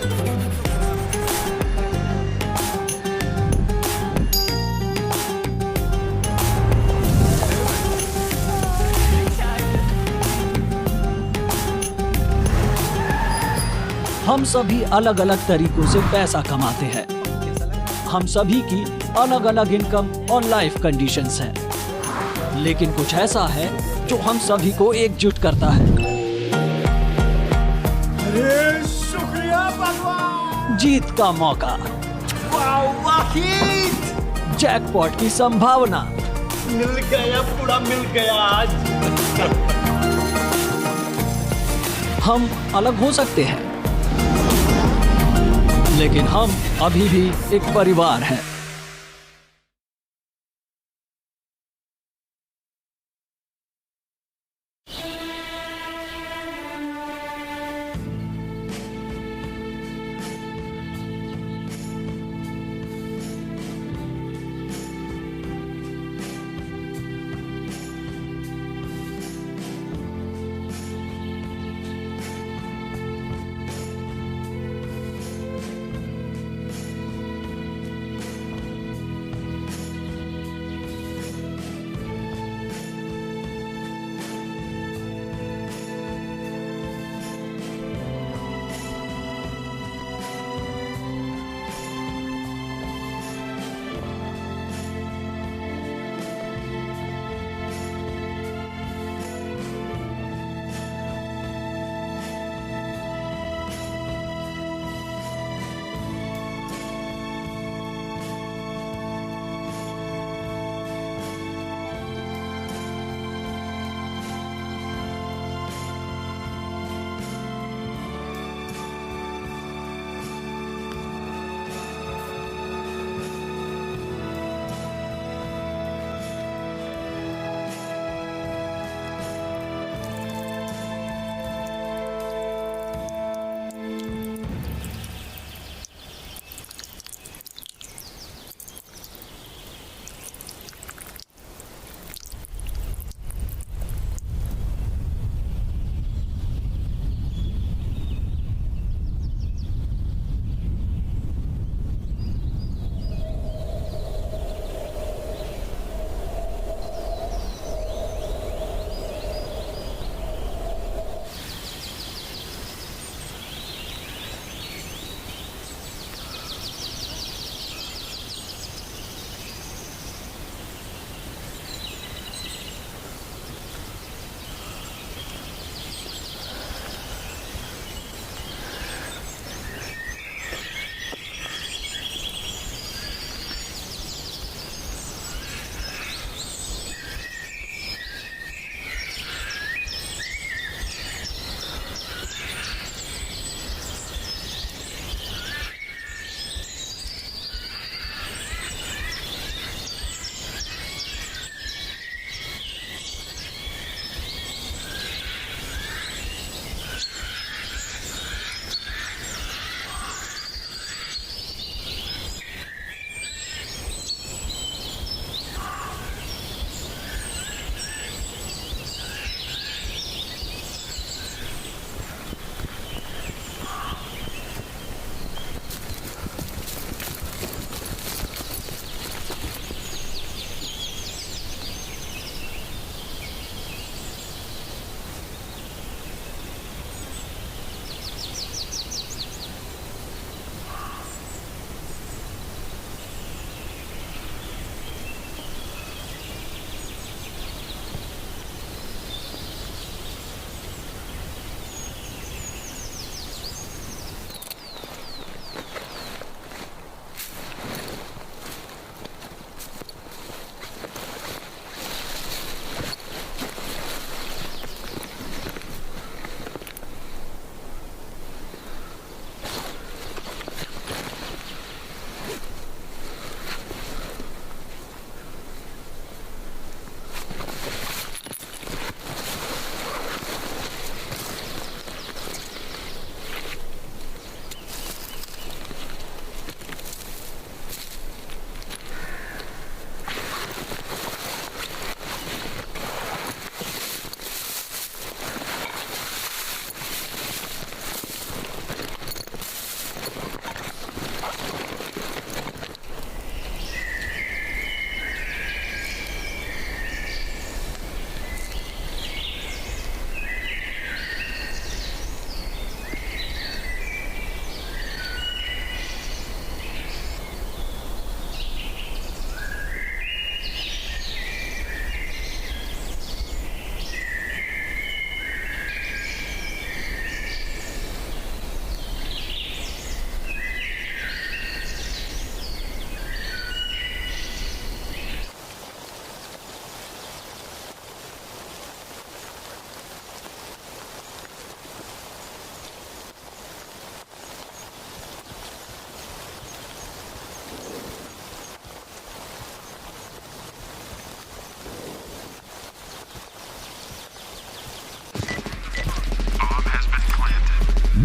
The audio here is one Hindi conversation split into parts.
हम सभी अलग अलग तरीकों से पैसा कमाते हैं। हम सभी की अलग अलग इनकम और लाइफ कंडीशंस हैं। लेकिन कुछ ऐसा है जो हम सभी को एकजुट करता है। अरे शुक्रिया भगवान। जीत का मौका, वाहिद, जैकपॉट की संभावना। मिल गया, पूरा मिल गया आज। हम अलग हो सकते हैं, लेकिन हम अभी भी एक परिवार हैं।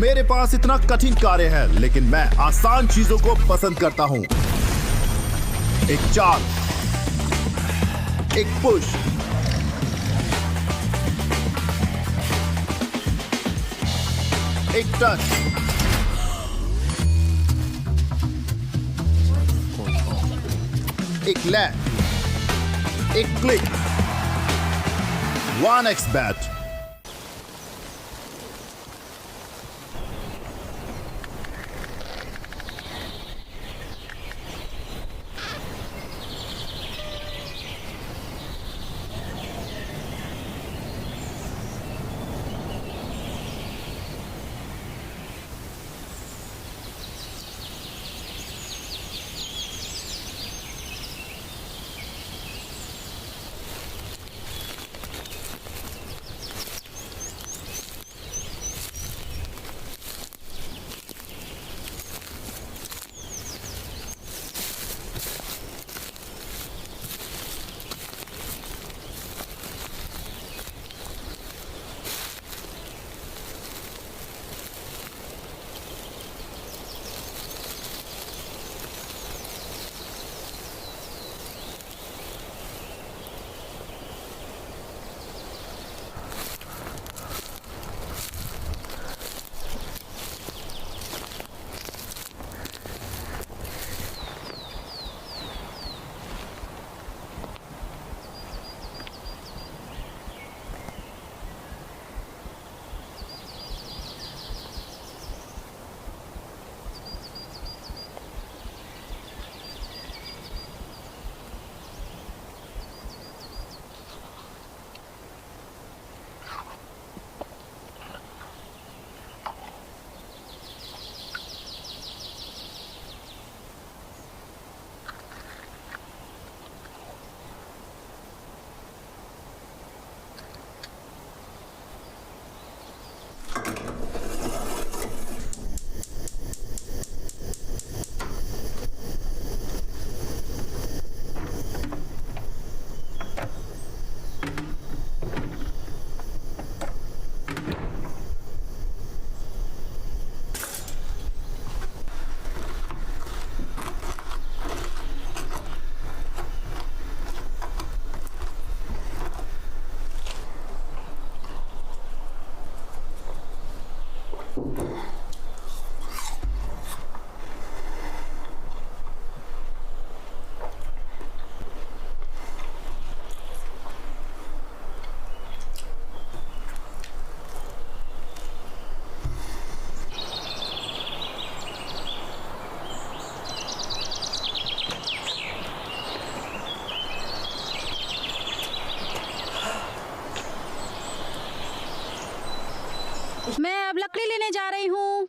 मेरे पास इतना कठिन कार्य है, लेकिन मैं आसान चीजों को पसंद करता हूं। एक चाल, एक पुश, एक टच, एक लैंड, एक क्लिक, 1x बैट। मैं अब लकड़ी लेने जा रही हूँ।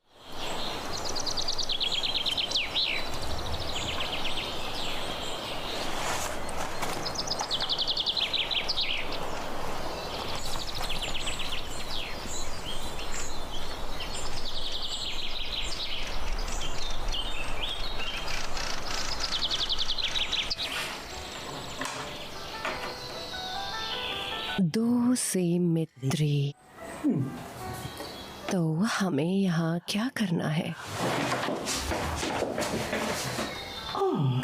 दो से मित्री, तो हमें यहाँ क्या करना है?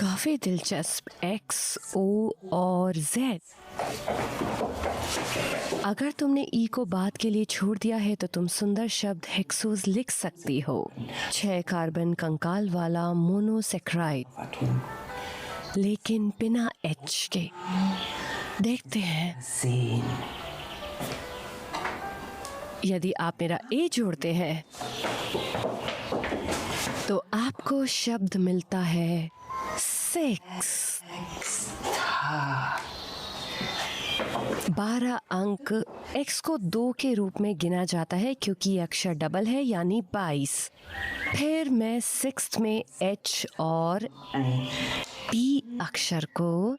काफी दिलचस्प। X, O और Z। अगर तुमने ई को बाद के लिए छोड़ दिया है तो तुम सुंदर शब्द हेक्सोज लिख सकती हो। 6 कार्बन कंकाल वाला मोनोसेक्राइड, लेकिन बिना H के। देखते हैं। यदि आप मेरा ए जोड़ते हैं तो आपको शब्द मिलता है 6। 12 अंक। x को 2 के रूप में गिना जाता है क्योंकि अक्षर डबल है, यानी 22। फिर मैं 6 में h और p अक्षर को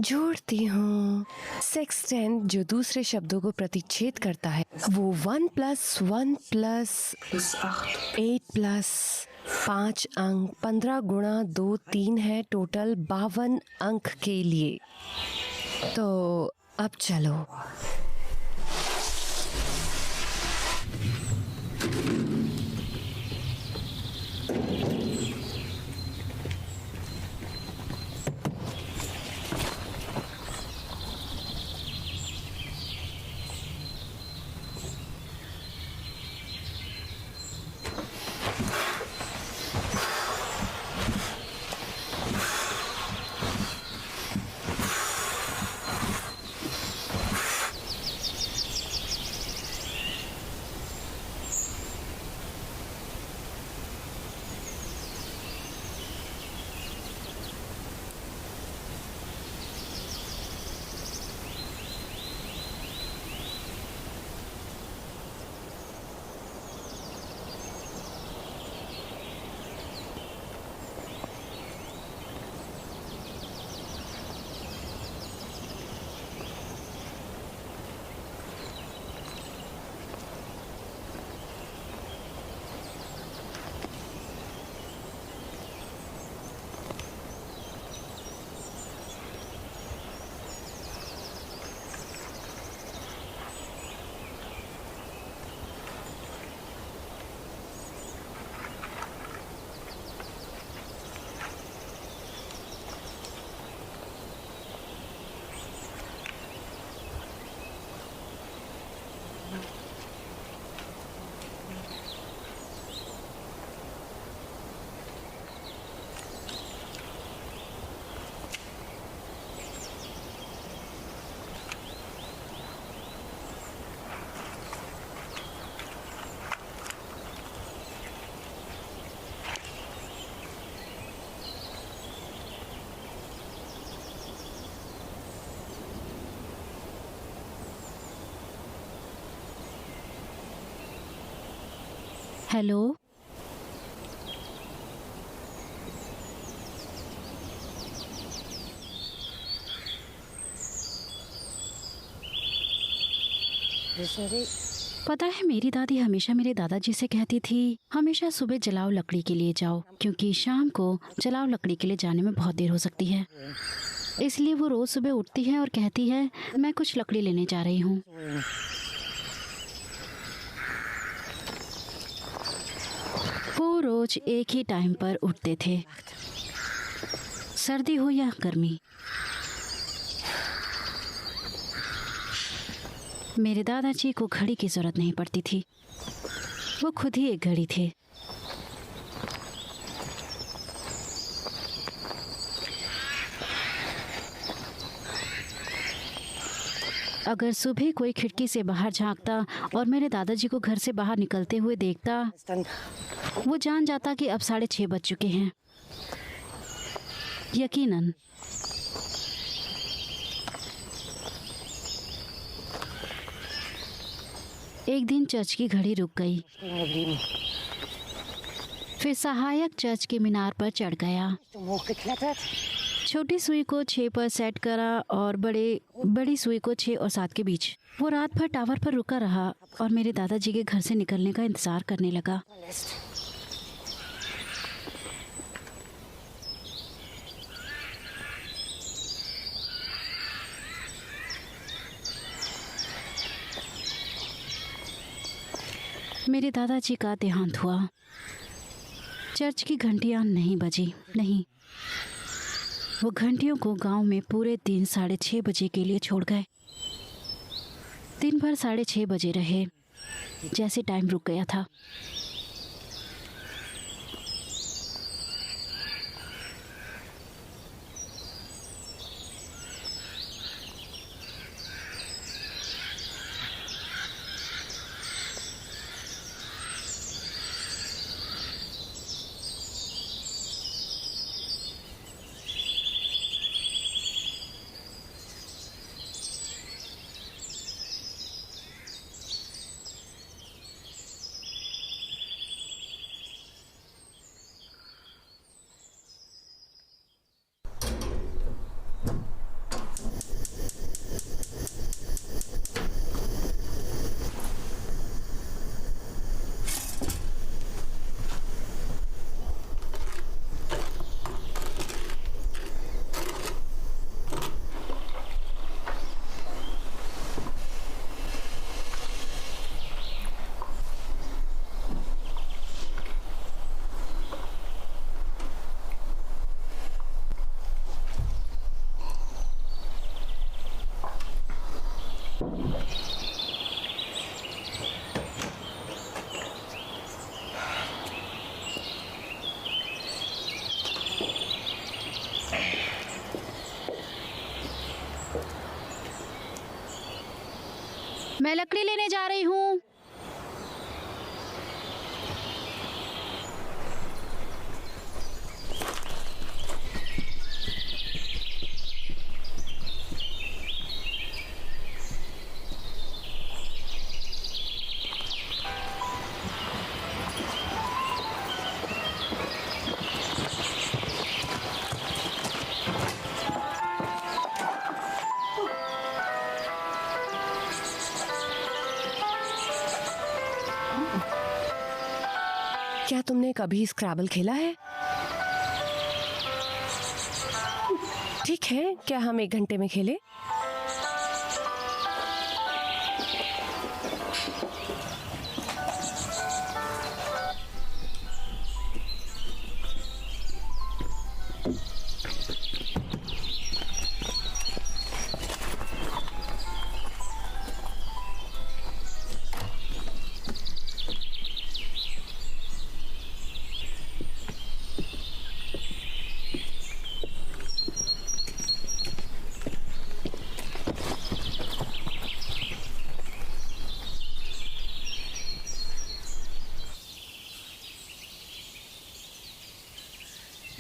जोड़ती हूँ। 610 जो दूसरे शब्दों को प्रतिच्छेद करता है, वो 1 + 1 + 8 + 5 अंक 15 गुणा 2 3 है, टोटल 52 अंक के लिए। तो अब चलो। हेलो। पता है, मेरी दादी हमेशा मेरे दादाजी से कहती थी हमेशा सुबह जलाओ लकड़ी के लिए जाओ, क्योंकि शाम को जलाओ लकड़ी के लिए जाने में बहुत देर हो सकती है। इसलिए वो रोज सुबह उठती है और कहती है मैं कुछ लकड़ी लेने जा रही हूँ। वो रोज एक ही टाइम पर उठते थे, सर्दी हो या गर्मी। मेरे दादाजी को घड़ी की जरूरत नहीं पड़ती थी, वो खुद ही एक घड़ी थे। अगर सुबह कोई खिड़की से बाहर झांकता और मेरे दादाजी को घर से बाहर निकलते हुए देखता, वो जान जाता कि अब 6:30 बज चुके हैं। यकीनन। एक दिन चर्च की घड़ी रुक गई। फिर सहायक चर्च के मीनार पर चढ़ गया, छोटी सुई को 6 पर सेट करा और बड़ी सुई को 6 और 7 के बीच। वो रात भर टावर पर रुका रहा और मेरे दादाजी के घर से निकलने का इंतजार करने लगा। मेरे दादाजी का देहांत हुआ। चर्च की घंटियां नहीं बजी, नहीं। वो घंटियों को गांव में पूरे दिन 6:30 बजे के लिए छोड़ गए। दिन भर 6:30 बजे रहे, जैसे टाइम रुक गया था। मैं लकड़ी लेने जा रही हूँ। क्या तुमने कभी स्क्रैबल खेला है? ठीक है, क्या हम 1 घंटे में खेलें?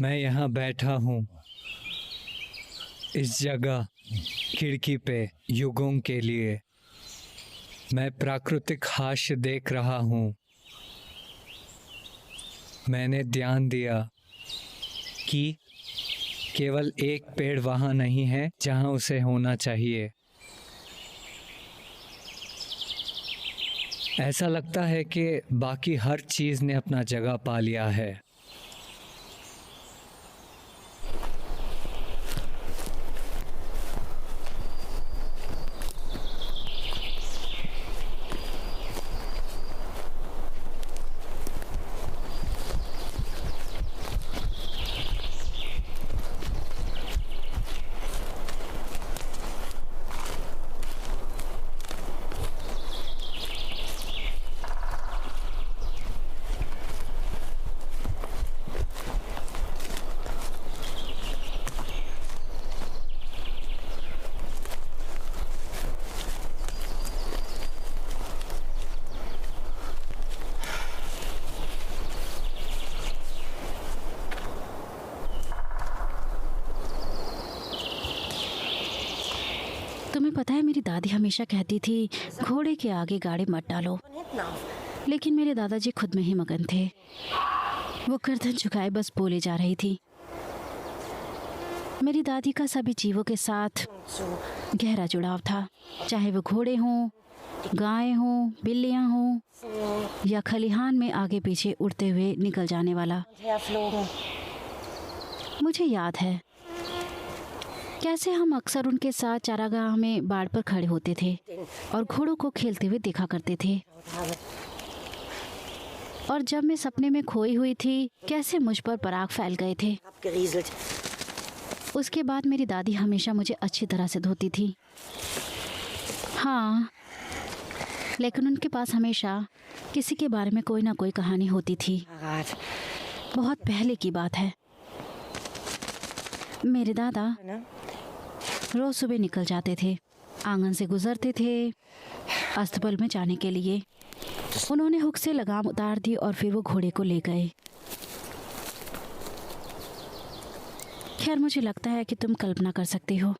मैं यहाँ बैठा हूँ इस जगह खिड़की पे युगों के लिए। मैं प्राकृतिक हास्य देख रहा हूँ। मैंने ध्यान दिया कि केवल एक पेड़ वहाँ नहीं है जहाँ उसे होना चाहिए। ऐसा लगता है कि बाकी हर चीज़ ने अपना जगह पा लिया है। तुम्हें पता है, मेरी दादी हमेशा कहती थी घोड़े के आगे गाड़ी मत डालो, लेकिन मेरे दादाजी खुद में ही मगन थे। वो गर्दन झुकाए बस बोले जा रही थी। मेरी दादी का सभी जीवों के साथ गहरा जुड़ाव था, चाहे वो घोड़े हों, गायें हों, बिल्लियां हों या खलिहान में आगे पीछे उड़ते हुए निकल जाने वाला। मुझे याद है कैसे हम अक्सर उनके साथ चारागाह में बाड़ पर खड़े होते थे और घोड़ों को खेलते हुए देखा करते थे। और जब मैं सपने में खोई हुई थी, कैसे मुझ पर पराग फैल गए थे। उसके बाद मेरी दादी हमेशा मुझे अच्छी तरह से धोती थी। हाँ, लेकिन उनके पास हमेशा किसी के बारे में कोई ना कोई कहानी होती थी। बहुत पहले की बात है। मेरे दादा रोज सुबह निकल जाते थे, आंगन से गुजरते थे अस्तबल में जाने के लिए। उन्होंने हुक से लगाम उतार दी और फिर वो घोड़े को ले गए। खैर, मुझे लगता है कि तुम कल्पना कर सकती हो।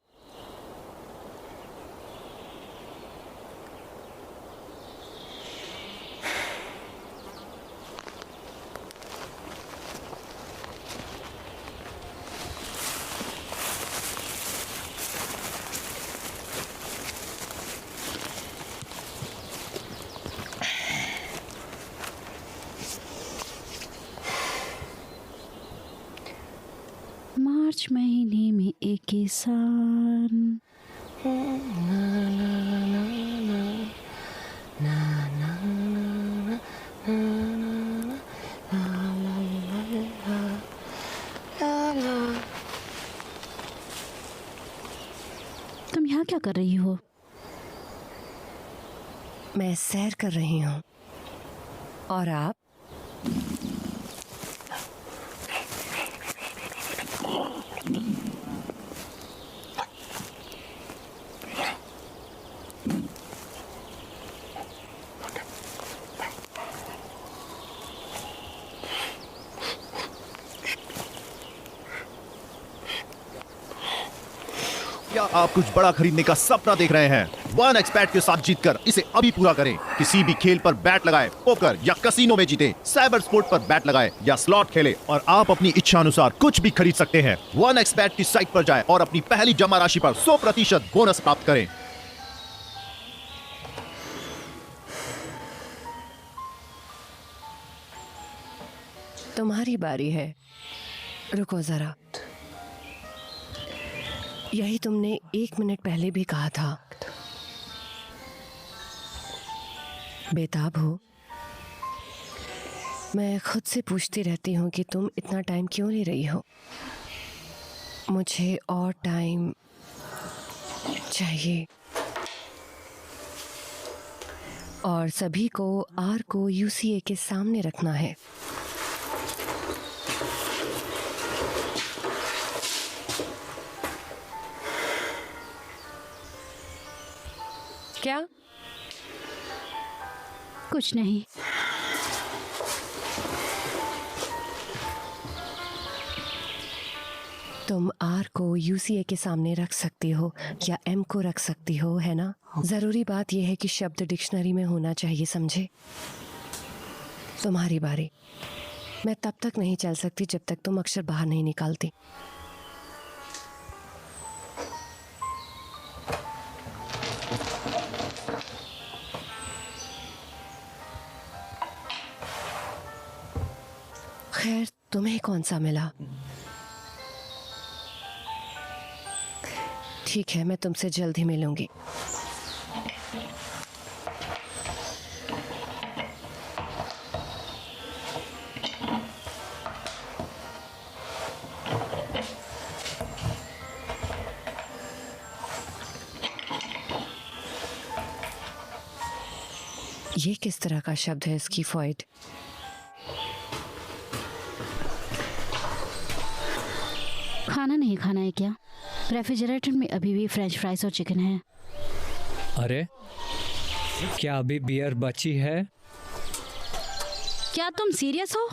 मार्च महीने में एक किसान तुम यहाँ क्या कर रही हो? मैं सैर कर रही हूँ। और आप? क्या आप कुछ बड़ा खरीदने का सपना देख रहे हैं? 1xBet के साथ जीतकर इसे अभी पूरा करें। किसी भी खेल पर बैट लगाएं, पोकर या कसिनो में जीतें, साइबर स्पोर्ट पर बैट लगाएं या स्लॉट खेलें और आप अपनी इच्छा अनुसार कुछ भी खरीद सकते हैं। 1xBet की साइट पर जाएं और अपनी पहली जमा राशि पर 100% बोनस प्राप्त करें। तुम्हारी बारी है। रुको जरा, यही तुमने 1 मिनट पहले भी कहा था। बेताब हो? मैं खुद से पूछती रहती हूँ कि तुम इतना टाइम क्यों ले रही हो। मुझे और टाइम चाहिए। और सभी को आर को यूसीए के सामने रखना है। क्या? कुछ नहीं। तुम आर को यूसीए के सामने रख सकती हो या एम को रख सकती हो, है ना? जरूरी बात यह है कि शब्द डिक्शनरी में होना चाहिए, समझे? तुम्हारी बारी। मैं तब तक नहीं चल सकती जब तक तुम अक्षर बाहर नहीं निकालती। खैर, तुम्हें कौन सा मिला? ठीक है, मैं तुमसे जल्द ही मिलूंगी। ये किस तरह का शब्द है स्कीफॉइड? खाना नहीं खाना है क्या? रेफ्रिजरेटर में अभी भी फ्रेंच फ्राइज और चिकन है। अरे, क्या अभी बियर बची है? क्या तुम सीरियस हो?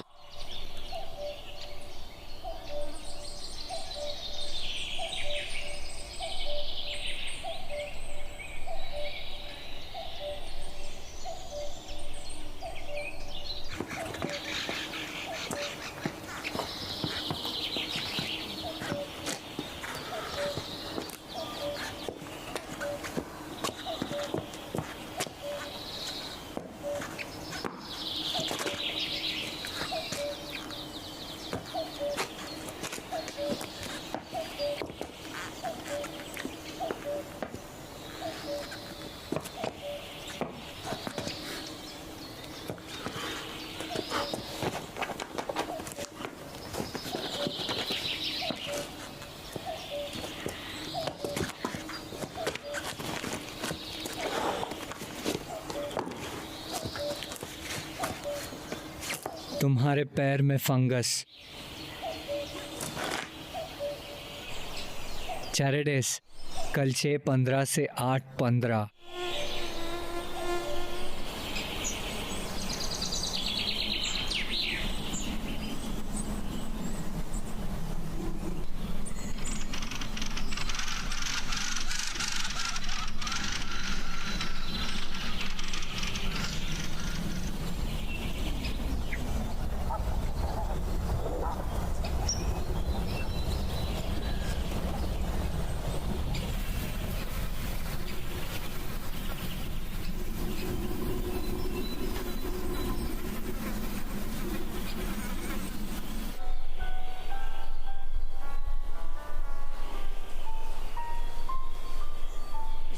तुम्हारे पैर में फंगस। चैरिडेस, कल 6:15 से 8:15।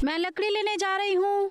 मैं लकड़ी लेने जा रही हूँ।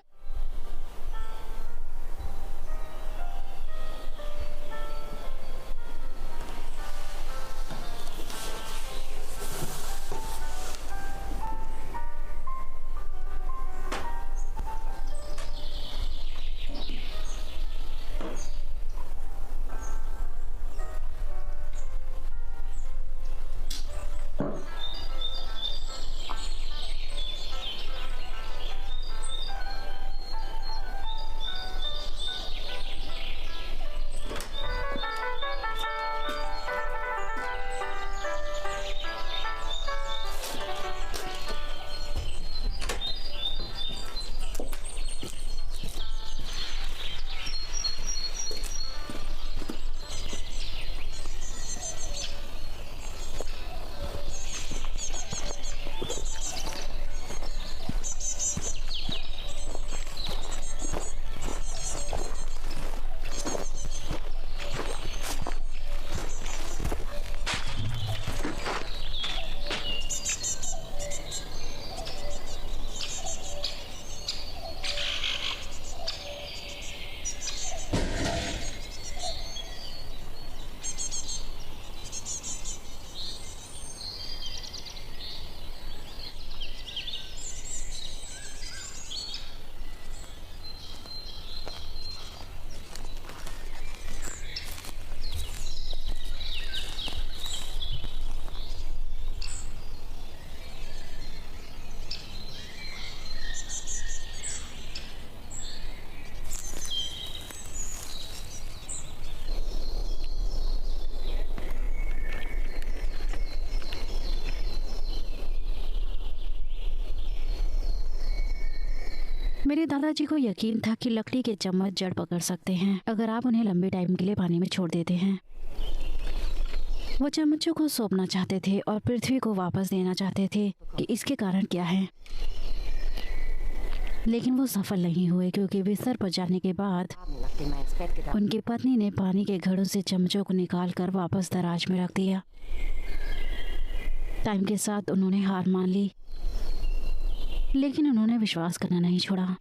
मेरे दादाजी को यकीन था कि लकड़ी के चम्मच जड़ पकड़ सकते हैं अगर आप उन्हें लंबे टाइम के लिए पानी में छोड़ देते हैं। वो चमचों को सौंपना चाहते थे और पृथ्वी को वापस देना चाहते थे कि इसके कारण क्या है, लेकिन वो सफल नहीं हुए क्योंकि बिस्तर पर जाने के बाद उनकी पत्नी ने पानी के घड़ों से चमचों को निकालकर वापस दराज में रख दिया। टाइम के साथ उन्होंने हार मान ली, लेकिन उन्होंने विश्वास करना नहीं छोड़ा।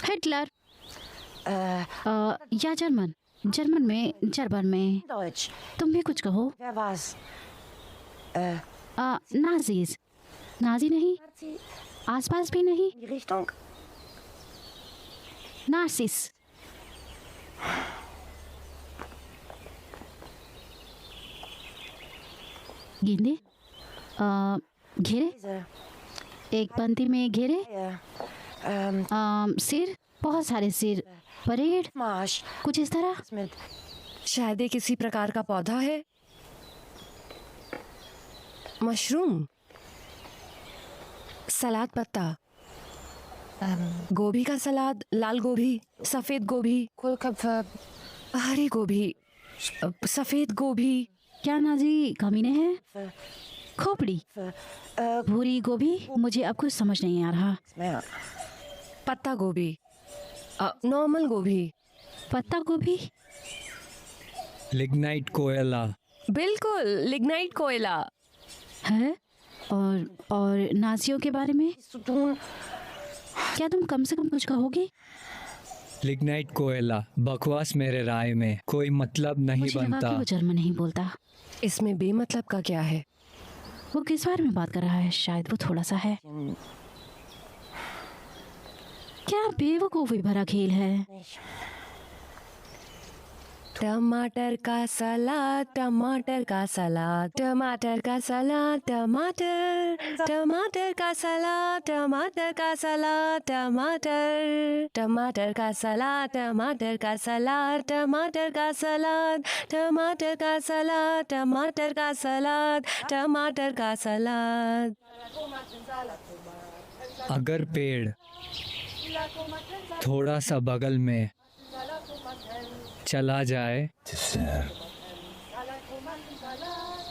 हिटलर या जर्मन में Deutsch. तुम भी कुछ कहो। Wer war's? नाजीज, नाजी नहीं, आसपास भी नहीं, Die Richtung? नार्सिस। गेंदे, घेरे, Diese. एक पंक्ति में घेरे, Ja. सिर, बहुत सारे सिर, परेड, Marsch. कुछ इस तरह। Mit. शायद ये किसी प्रकार का पौधा है। मशरूम, सलाद पत्ता, गोभी का सलाद, लाल गोभी, सफेद गोभी, Kohlköpfe. हरी गोभी, सफेद गोभी, क्या नाजी कमीने हैं? खोपड़ी, भूरी गोभी, मुझे अब कुछ समझ नहीं आ रहा। Mehr. पत्ता गोभी, नॉर्मल गोभी। पत्ता गोभी, लिग्नाइट कोयला। बिल्कुल, लिग्नाइट कोयला। है। और नाजियों के बारे में Zu tun. क्या तुम कम से कम कुछ कहोगे? लिग्नाइट कोयला बकवास मेरे राय में कोई मतलब नहीं मुझे लगा बनता। कि वो जर्मन नहीं बोलता। इसमें बेमतलब का क्या है? वो किस बारे में बात कर रहा है? शायद वो थोड़ा सा है। क्या बेवकूफी भरा खेल है। टमाटर का सलाद, टमाटर का सलाद, टमाटर का सलाद, टमाटर, टमाटर का सलाद, टमाटर का सलाद, टमाटर, टमाटर का सलाद, टमाटर का सलाद, टमाटर का सलाद, टमाटर का सलाद, टमाटर का सलाद, टमाटर का सलाद। अगर पेड़ थोड़ा सा बगल में चला जाए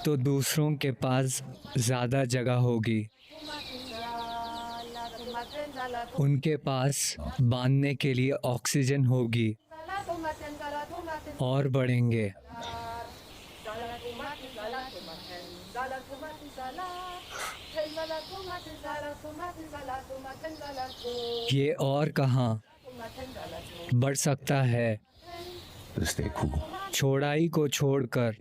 तो दूसरों के पास ज़्यादा जगह होगी। उनके पास बांधने के लिए ऑक्सीजन होगी और बढ़ेंगे। ये और कहाँ बढ़ सकता है? छोड़ाई को छोड़कर।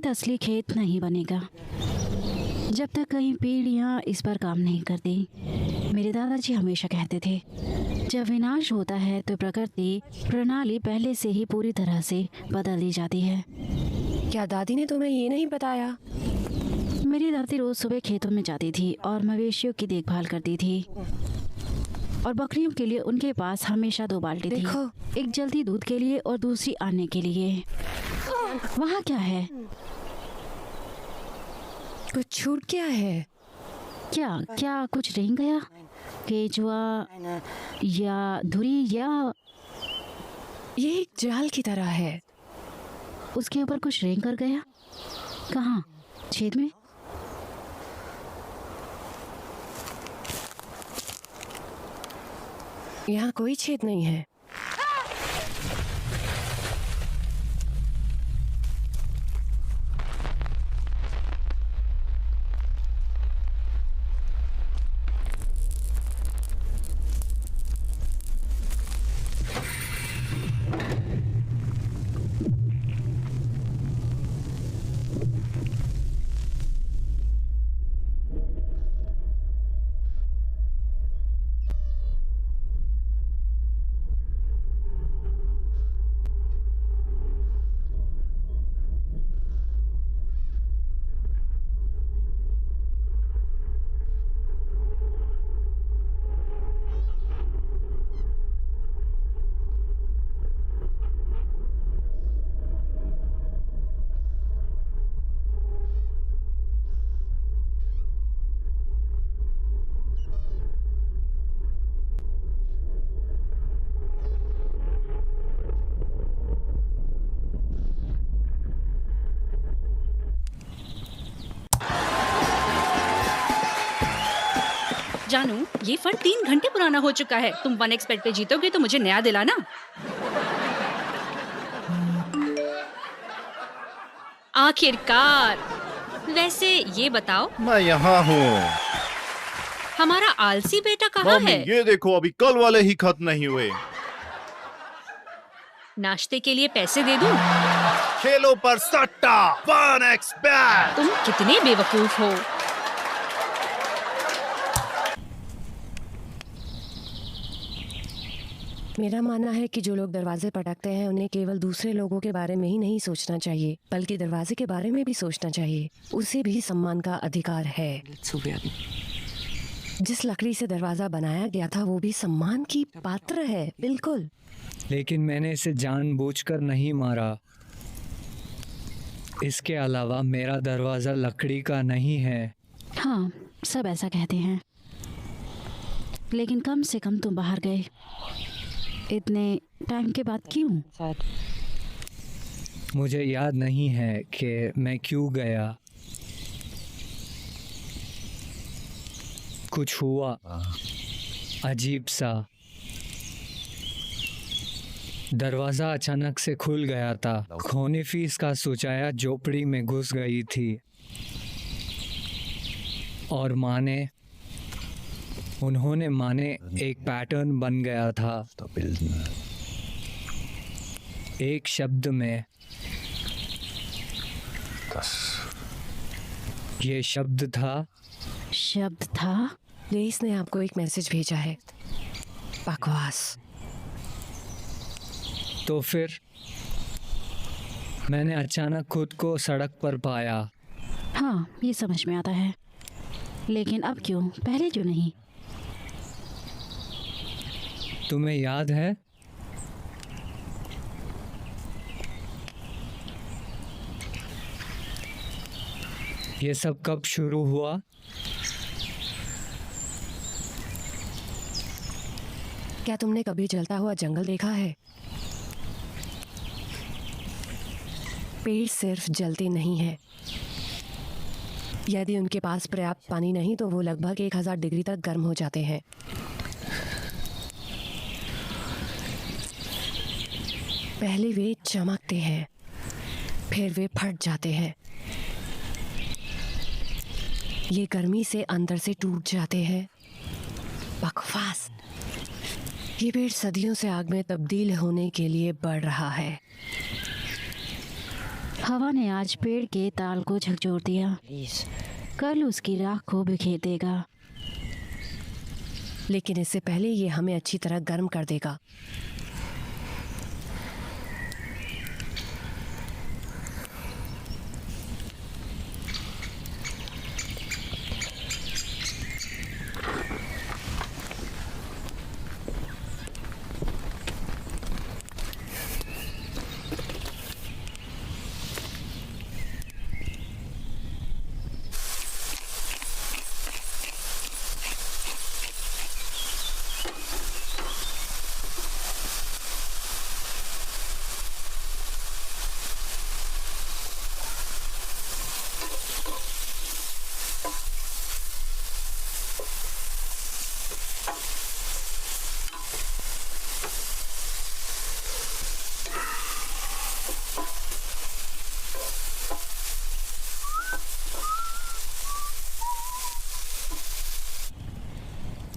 खेत असली खेत नहीं बनेगा जब तक कई पीढ़ियाँ इस पर काम नहीं करती। मेरे दादाजी हमेशा कहते थे, जब विनाश होता है तो प्रकृति प्रणाली पहले से ही पूरी तरह से बदल दी जाती है। क्या दादी ने तुम्हें ये नहीं बताया? मेरी दादी रोज सुबह खेतों में जाती थी और मवेशियों की देखभाल करती थी, और बकरियों के लिए उनके पास हमेशा 2 बाल्टी थी, देखो। एक जल्दी दूध के लिए और दूसरी आने के लिए। वहाँ क्या है? कुछ छूट गया है? क्या क्या कुछ रेंग गया? केचुआ या धुरी या ये एक जाल की तरह है। उसके ऊपर कुछ रेंग कर गया? कहाँ? छेद में? यहाँ कोई छेद नहीं है। जानू, ये फंड 3 घंटे पुराना हो चुका है। तुम 1xBet पे जीतोगे तो मुझे नया दिलाना। आखिरकार। वैसे ये बताओ, मैं यहाँ हूँ। हमारा आलसी बेटा कहाँ मम्मी है? ये देखो, अभी कल वाले ही खत्म नहीं हुए। नाश्ते के लिए पैसे दे दूं? खेलों पर सट्टा 1xBet। तुम कितने बेवकूफ हो। मेरा मानना है कि जो लोग दरवाजे पटकते हैं उन्हें केवल दूसरे लोगों के बारे में ही नहीं सोचना चाहिए, बल्कि दरवाजे के बारे में भी सोचना चाहिए। उसे भी सम्मान का अधिकार है। जिस लकड़ी से दरवाजा बनाया गया था वो भी सम्मान की पात्र है। बिल्कुल। लेकिन मैंने इसे जानबूझकर नहीं मारा। इसके अलावा मेरा दरवाजा लकड़ी का नहीं है। हाँ, सब ऐसा कहते हैं, लेकिन कम से कम तुम बाहर गए। इतने टाइम के बाद क्यों? मुझे याद नहीं है कि मैं क्यों गया। कुछ हुआ अजीब सा। दरवाजा अचानक से खुल गया था। खोने फीस का सोचाया झोपड़ी में घुस गई थी और उन्होंने माने एक पैटर्न बन गया था। एक शब्द में ये शब्द था। रेस ने आपको एक मैसेज भेजा है। बकवास। तो फिर मैंने अचानक खुद को सड़क पर पाया। हाँ, ये समझ में आता है, लेकिन अब क्यों? पहले क्यों नहीं? तुम्हें याद है? ये सब कब शुरू हुआ? क्या तुमने कभी जलता हुआ जंगल देखा है? पेड़ सिर्फ जलते नहीं हैं। यदि उनके पास पर्याप्त पानी नहीं तो वो लगभग 1000 डिग्री तक गर्म हो जाते हैं। पहले वे चमकते हैं, फिर वे फट जाते हैं। ये गर्मी से अंदर से टूट जाते हैं। बकवास। ये पेड़ सदियों से आग में तब्दील होने के लिए बढ़ रहा है। हवा ने आज पेड़ के ताल को झकझोर दिया। कल उसकी राख को बिखेर देगा। लेकिन इससे पहले ये हमें अच्छी तरह गर्म कर देगा।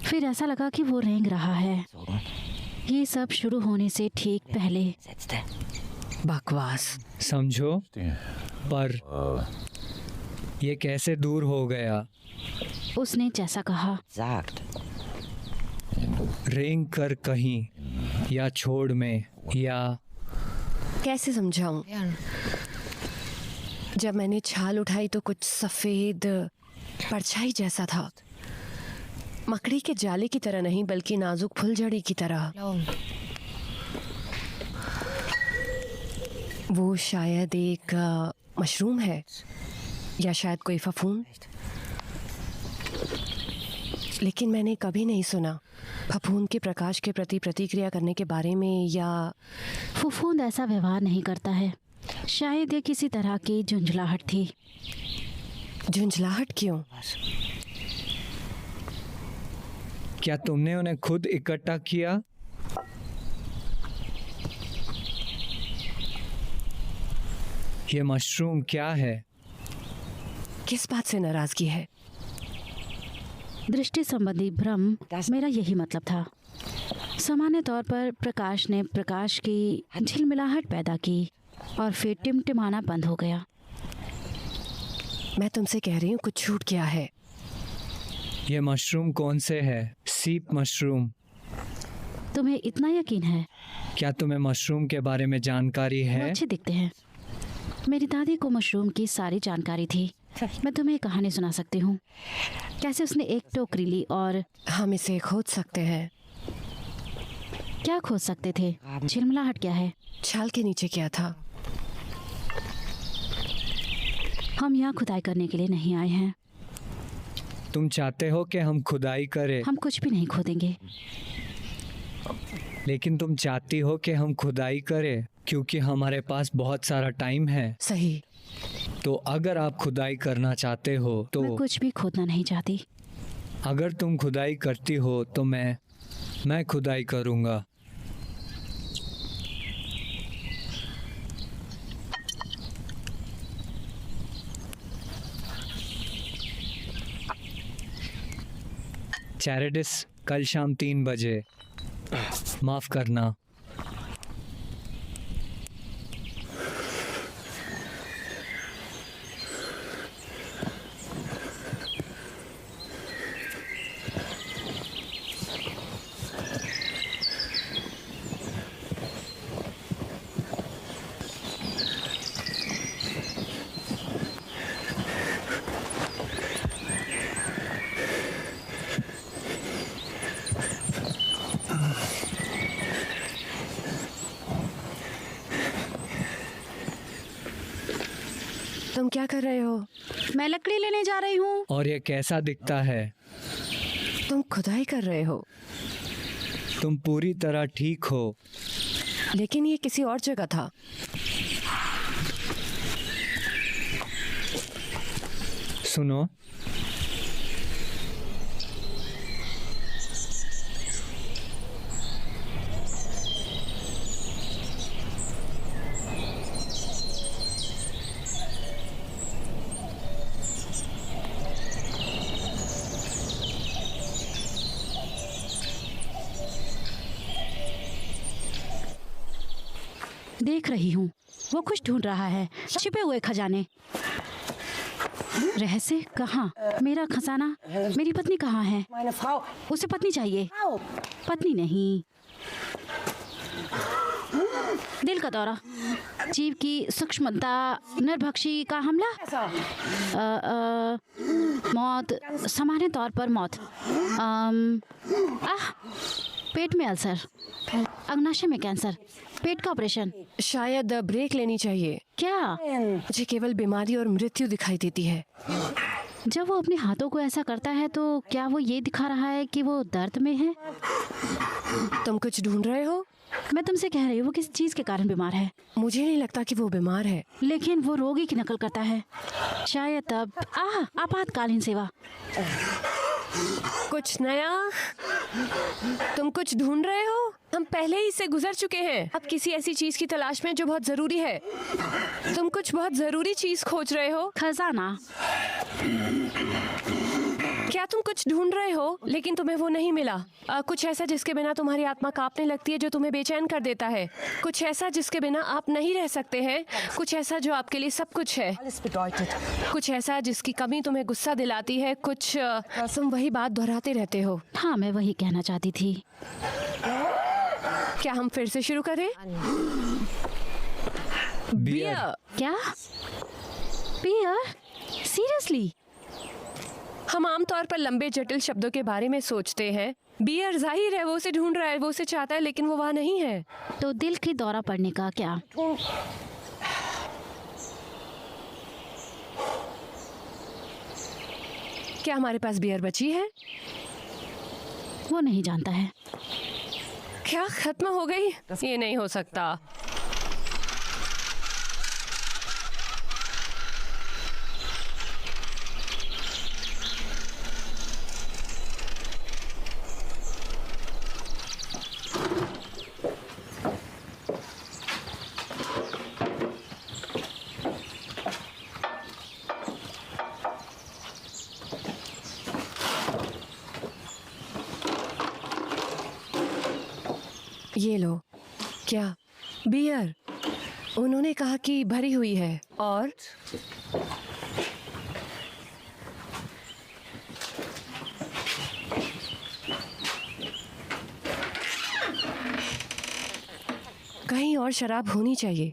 फिर ऐसा लगा कि वो रेंग रहा है। ये सब शुरू होने से ठीक पहले। बकवास। समझो, पर ये कैसे दूर हो गया? उसने जैसा कहा। रेंग कर कहीं, या छोड़ में, या कैसे समझाऊं? जब मैंने छाल उठाई तो कुछ सफेद परछाई जैसा था। मकड़ी के जाले की तरह नहीं, बल्कि नाजुक फुलझड़ी की तरह। वो शायद एक मशरूम है, या शायद कोई फफूंद। लेकिन मैंने कभी नहीं सुना फफूंद के प्रकाश के प्रति प्रतिक्रिया करने के बारे में। या फफूंद ऐसा व्यवहार नहीं करता है। शायद ये किसी तरह की झुंझलाहट थी। झुंझलाहट क्यों? क्या तुमने उन्हें खुद इकट्ठा किया? ये मशरूम क्या है? किस बात से नाराजगी है? दृष्टि संबंधी भ्रम, मेरा यही मतलब था। सामान्य तौर पर प्रकाश ने प्रकाश की झिलमिलाहट पैदा की और फिर टिमटिमाना बंद हो गया। मैं तुमसे कह रही हूँ कुछ छूट गया है। ये मशरूम कौन से है? सीप मशरूम। तुम्हें इतना यकीन है? क्या तुम्हें मशरूम के बारे में जानकारी वो है? अच्छे दिखते हैं। मेरी दादी को मशरूम की सारी जानकारी थी। मैं तुम्हें एक कहानी सुना सकती हूँ। कैसे उसने एक टोकरी ली और हम इसे खोद सकते हैं। क्या खोज सकते थे? झिलमिलाहट क्या है? छाल के नीचे क्या था? हम यहाँ खुदाई करने के लिए नहीं आए हैं। तुम चाहते हो कि हम खुदाई करें? हम कुछ भी नहीं खोदेंगे। लेकिन तुम चाहती हो कि हम खुदाई करें क्योंकि हमारे पास बहुत सारा टाइम है। सही। तो अगर आप खुदाई करना चाहते हो तो मैं कुछ भी खोदना नहीं चाहती। अगर तुम खुदाई करती हो तो मैं खुदाई करूँगा। चैरिटिस, कल शाम 3 बजे। माफ करना। तुम क्या कर रहे हो? मैं लकड़ी लेने जा रही हूँ। और ये कैसा दिखता है? तुम खुदाई कर रहे हो। तुम पूरी तरह ठीक हो। लेकिन ये किसी और जगह था। सुनो, देख रही हूँ, वो कुछ ढूंढ रहा है, छिपे हुए खजाने। रहस्य कहाँ? मेरा खजाना, मेरी पत्नी कहाँ है? Meine Frau. उसे पत्नी चाहिए। Frau. पत्नी नहीं, दिल का दौरा, जीव की सूक्ष्मता, नरभक्षी का हमला, मौत, सामान्य तौर पर मौत, पेट में अल्सर, अग्नाशय में कैंसर, पेट का ऑपरेशन। शायद ब्रेक लेनी चाहिए। क्या? मुझे केवल बीमारी और मृत्यु दिखाई देती है। जब वो अपने हाथों को ऐसा करता है तो क्या वो ये दिखा रहा है कि वो दर्द में है? तुम कुछ ढूंढ रहे हो? मैं तुमसे कह रही हूँ वो किस चीज के कारण बीमार है। मुझे नहीं लगता कि वो बीमार है। लेकिन वो रोगी की नकल करता है। शायद तब आपातकालीन सेवा। कुछ नया? तुम कुछ ढूंढ रहे हो? हम पहले ही से गुजर चुके हैं। अब किसी ऐसी चीज की तलाश में जो बहुत जरूरी है। तुम कुछ बहुत जरूरी चीज खोज रहे हो। खजाना। क्या तुम कुछ ढूंढ रहे हो लेकिन तुम्हें वो नहीं मिला? कुछ ऐसा जिसके बिना तुम्हारी आत्मा कांपने लगती है, जो तुम्हें बेचैन कर देता है। कुछ ऐसा जिसके बिना आप नहीं रह सकते हैं। कुछ ऐसा जो आपके लिए सब कुछ है। Alles bedeutet. कुछ ऐसा जिसकी कमी तुम्हें गुस्सा दिलाती है। कुछ तुम वही बात दोहराते रहते हो। हाँ, मैं वही कहना चाहती थी। क्या हम फिर से शुरू करें? बियर। क्या? बियर? सीरियसली? हम आमतौर पर लंबे जटिल शब्दों के बारे में सोचते हैं। बियर, जाहिर है वो उसे ढूंढ रहा है, वो उसे चाहता है, लेकिन वो वहाँ नहीं है। तो दिल की दौरा पड़ने का क्या? क्या हमारे पास बियर बची है? वो नहीं जानता है। क्या खत्म हो गई? ये नहीं हो सकता। ये लो। क्या? बियर। उन्होंने कहा कि भरी हुई है। और कहीं और शराब होनी चाहिए।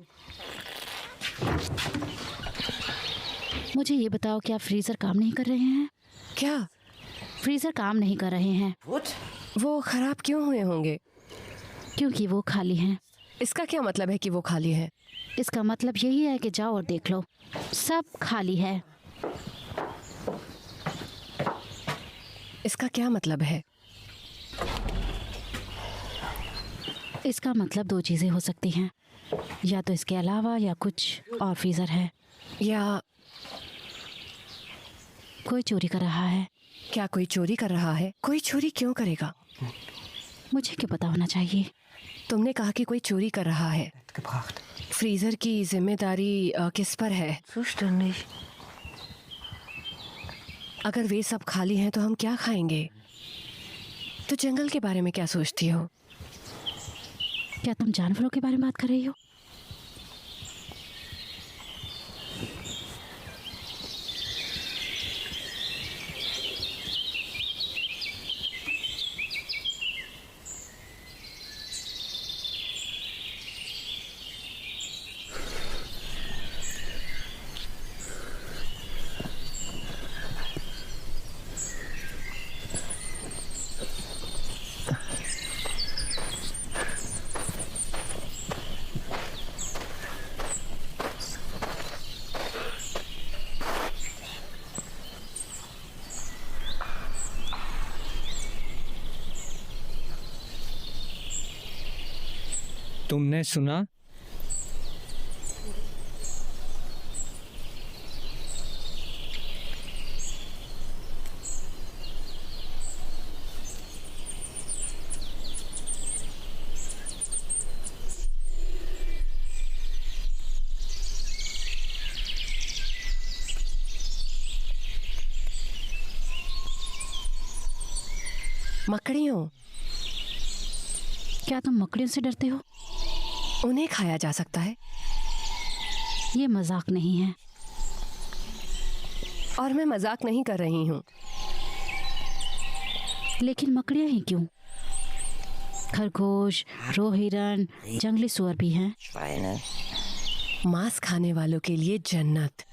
मुझे ये बताओ, क्या फ्रीजर काम नहीं कर रहे हैं? क्या? फ्रीजर काम नहीं कर रहे हैं। वो खराब क्यों हुए होंगे? क्योंकि वो खाली हैं। इसका क्या मतलब है कि वो खाली है? इसका मतलब यही है कि जाओ और देख लो, सब खाली है। इसका क्या मतलब है? इसका मतलब दो चीजें हो सकती हैं, या तो इसके अलावा या कुछ और फ्रीजर है, या कोई चोरी कर रहा है। क्या कोई चोरी कर रहा है? कोई चोरी क्यों करेगा? मुझे क्या पता होना चाहिए। तुमने कहा कि कोई चोरी कर रहा है। Gebracht. फ्रीजर की जिम्मेदारी किस पर है? Zuständig. अगर वे सब खाली हैं तो हम क्या खाएंगे? तो जंगल के बारे में क्या सोचती हो? क्या तुम जानवरों के बारे में बात कर रही हो? तुमने सुना? मकड़ियों। क्या तुम मकड़ियों से डरते हो? उन्हें खाया जा सकता है। ये मजाक नहीं है। और मैं मजाक नहीं कर रही हूँ। लेकिन मकड़ियाँ ही क्यों? खरगोश, रोहिरन, जंगली सुअर भी हैं। मांस खाने वालों के लिए जन्नत।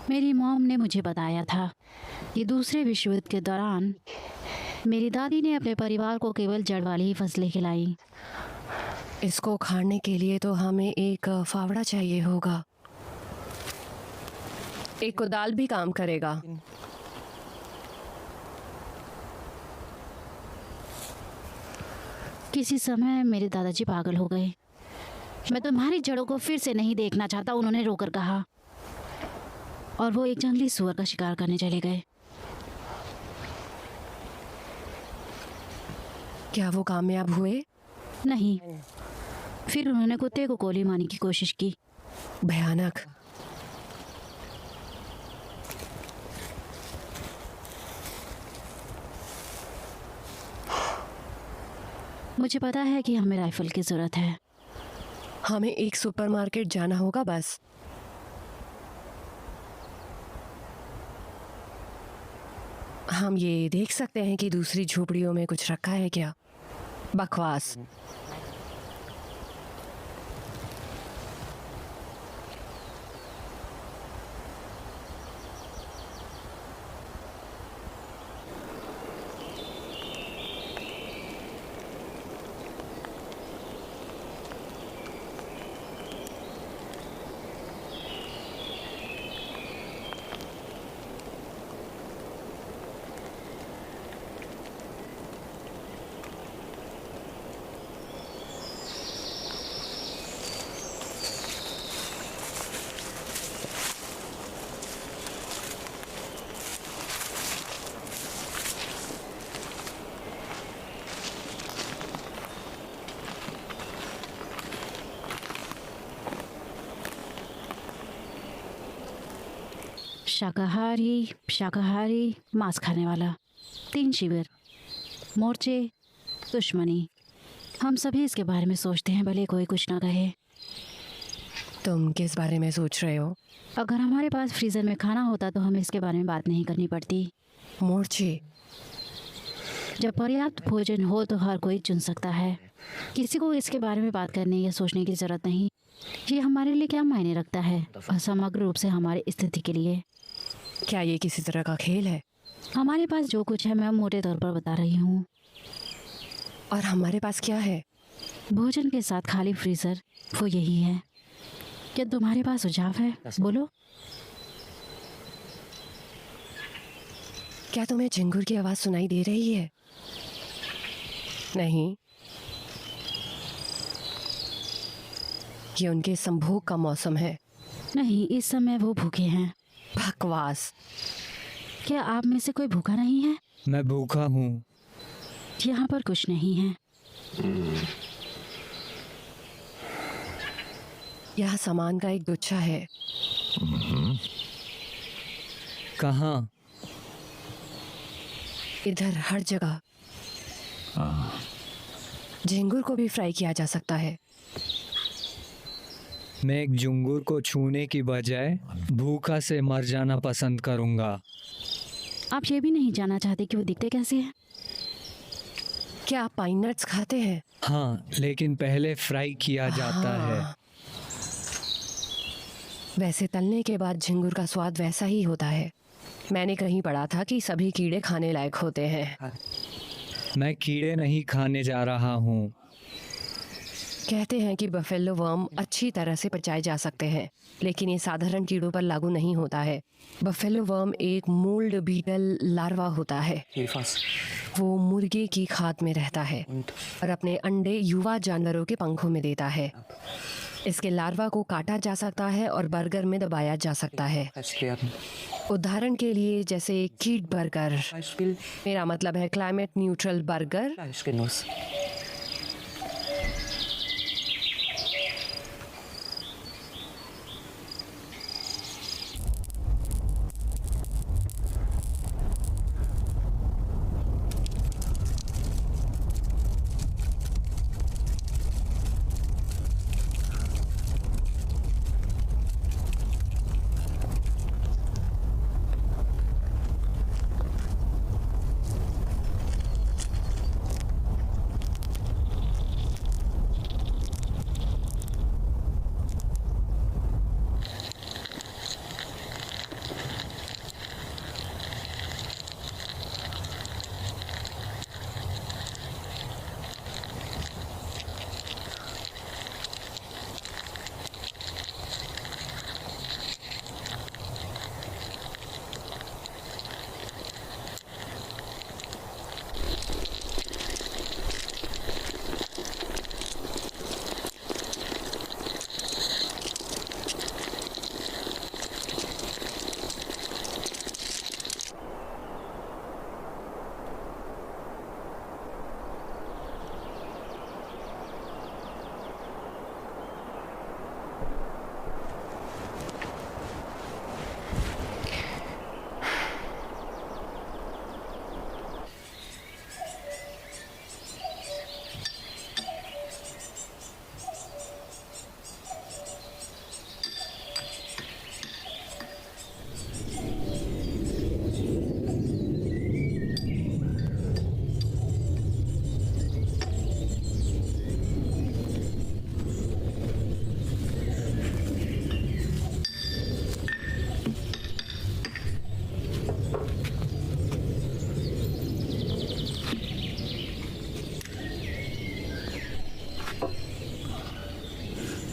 मेरी मॉम ने मुझे बताया था कि दूसरे विश्व युद्ध के दौरान मेरी दादी ने अपने परिवार को केवल जड़ वाली ही फसलें खिलाई। इसको उखाड़ने के लिए तो हमें एक फावड़ा चाहिए होगा। एक कुदाल भी काम करेगा। किसी समय मेरे दादाजी पागल हो गए। मैं तुम्हारी जड़ों को फिर से नहीं देखना चाहता, उन्होंने रोकर कहा, और वो एक जंगली सुअर का शिकार करने चले गए। क्या वो कामयाब हुए? नहीं। फिर उन्होंने कुत्ते को गोली मारने की कोशिश की। भयानक। मुझे पता है कि हमें राइफल की जरूरत है। हमें एक सुपरमार्केट जाना होगा बस। हम ये देख सकते हैं कि दूसरी झोपड़ियों में कुछ रखा है क्या? बकवास। शाकाहारी, शाकाहारी, मांस खाने वाला, 3 शिविर, मोर्चे, दुश्मनी। हम सभी इसके बारे में सोचते हैं, भले कोई कुछ ना कहे। तुम किस बारे में सोच रहे हो? अगर हमारे पास फ्रीजर में खाना होता तो हमें इसके बारे में बात नहीं करनी पड़ती। मोर्चे। जब पर्याप्त भोजन हो तो हर कोई चुन सकता है। किसी को इसके बारे में बात करने या सोचने की जरूरत नहीं। ये हमारे लिए क्या मायने रखता है, और समग्र रूप से हमारी स्थिति के लिए। क्या ये किसी तरह का खेल है? हमारे पास जो कुछ है मैं मोटे तौर पर बता रही हूँ। और हमारे पास क्या है? भोजन के साथ खाली फ्रीजर, वो यही है। क्या तुम्हारे पास सुझाव है? बोलो। क्या तुम्हें झिंगुर की आवाज सुनाई दे रही है? नहीं, ये उनके संभोग का मौसम है। नहीं, इस समय वो भूखे हैं। बकवास। क्या आप में से कोई भूखा नहीं है? मैं भूखा हूँ। यहाँ पर कुछ नहीं है। यह सामान का एक गुच्छा है। कहाँ? इधर हर जगह। झिंगुर को भी फ्राई किया जा सकता है। मैं एक झिंगुर को छूने की बजाय भूखा से मर जाना पसंद करूँगा। आप ये भी नहीं जानना चाहते कि वो दिखते कैसे हैं? क्या आप पाइन नट्स खाते हैं? हाँ, लेकिन पहले फ्राई किया जाता है। वैसे तलने के बाद झिंगुर का स्वाद वैसा ही होता है। मैंने कहीं पढ़ा था कि सभी कीड़े खाने लायक होते हैं। मैं कीड़े नहीं खाने जा रहा हूँ। कहते हैं कि बफेलो वर्म अच्छी तरह से पचाए जा सकते हैं, लेकिन ये साधारण कीड़ों पर लागू नहीं होता है। बफेलो वर्म एक मोल्ड बीटल लार्वा होता है। वो मुर्गे की खाद में रहता है और अपने अंडे युवा जानवरों के पंखों में देता है। इसके लार्वा को काटा जा सकता है और बर्गर में दबाया जा सकता है। उदाहरण के लिए जैसे कीट बर्गर। मेरा मतलब है क्लाइमेट न्यूट्रल बर्गर।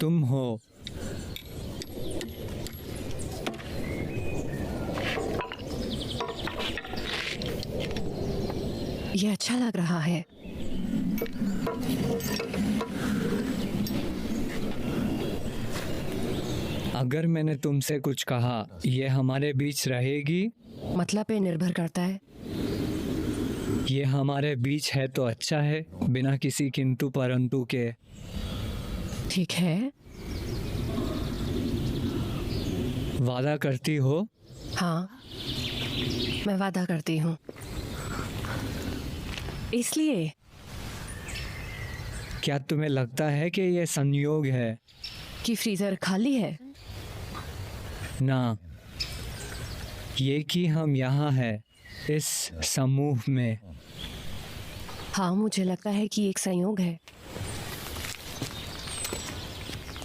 तुम हो। ये अच्छा लग रहा है। अगर मैंने तुमसे कुछ कहा, ये हमारे बीच रहेगी? मतलब पे निर्भर करता है। ये हमारे बीच है तो अच्छा है, बिना किसी किंतु परंतु के। ठीक है। वादा करती हो? हाँ, मैं वादा करती हूँ। इसलिए क्या तुम्हें लगता है कि ये संयोग है कि फ्रीजर खाली है? ना, ये कि हम यहाँ हैं इस समूह में। हाँ, मुझे लगता है कि एक संयोग है।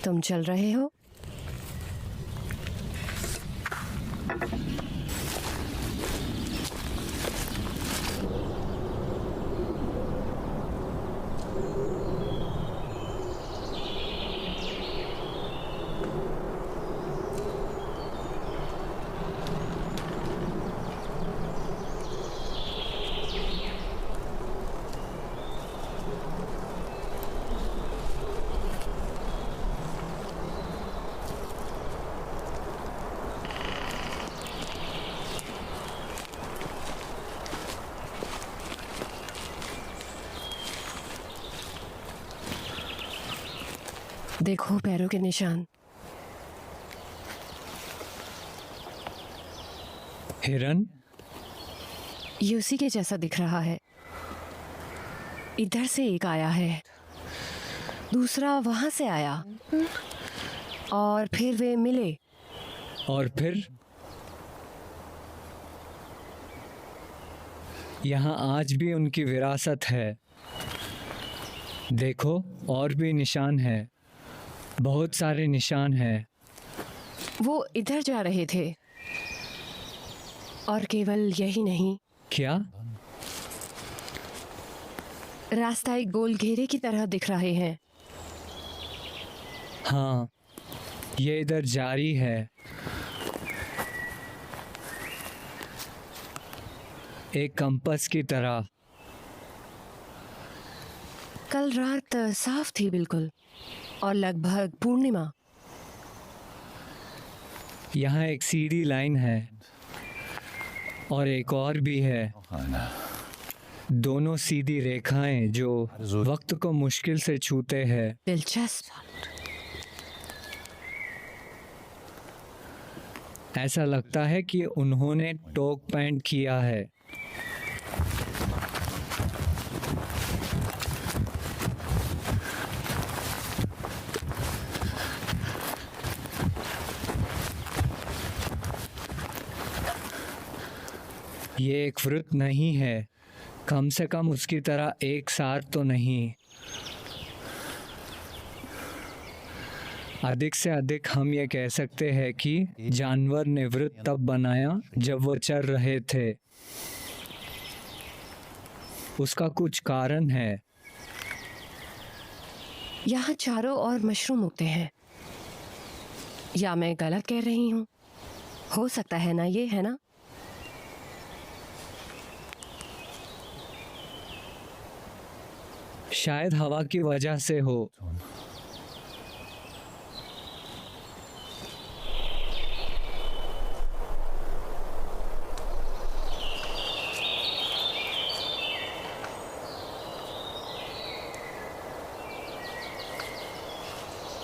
तुम चल रहे हो? देखो पैरों के निशान। हिरन? ये उसी के जैसा दिख रहा है। इधर से एक आया है, दूसरा वहां से आया, और फिर वे मिले। और फिर यहाँ आज भी उनकी विरासत है। देखो और भी निशान है, बहुत सारे निशान हैं। वो इधर जा रहे थे, और केवल यही नहीं, क्या? रास्ता एक गोल घेरे की तरह दिख रहे हैं। हाँ, ये इधर जारी है। एक कंपास की तरह। कल रात साफ थी बिल्कुल, और लगभग पूर्णिमा। यहाँ एक सीधी लाइन है और एक और भी है। दोनों सीधी रेखाएं जो वक्त को मुश्किल से छूते हैं। दिलचस्प। ऐसा लगता है कि उन्होंने टोक पैंट किया है। ये एक वृत्त नहीं है, कम से कम उसकी तरह एक सार तो नहीं। अधिक से अधिक हम ये कह सकते हैं कि जानवर ने वृत्त तब बनाया जब वो चर रहे थे। उसका कुछ कारण है। यहाँ चारों ओर मशरूम उगते हैं, या मैं गलत कह रही हूँ? हो सकता है ना, ये है ना? शायद हवा की वजह से हो।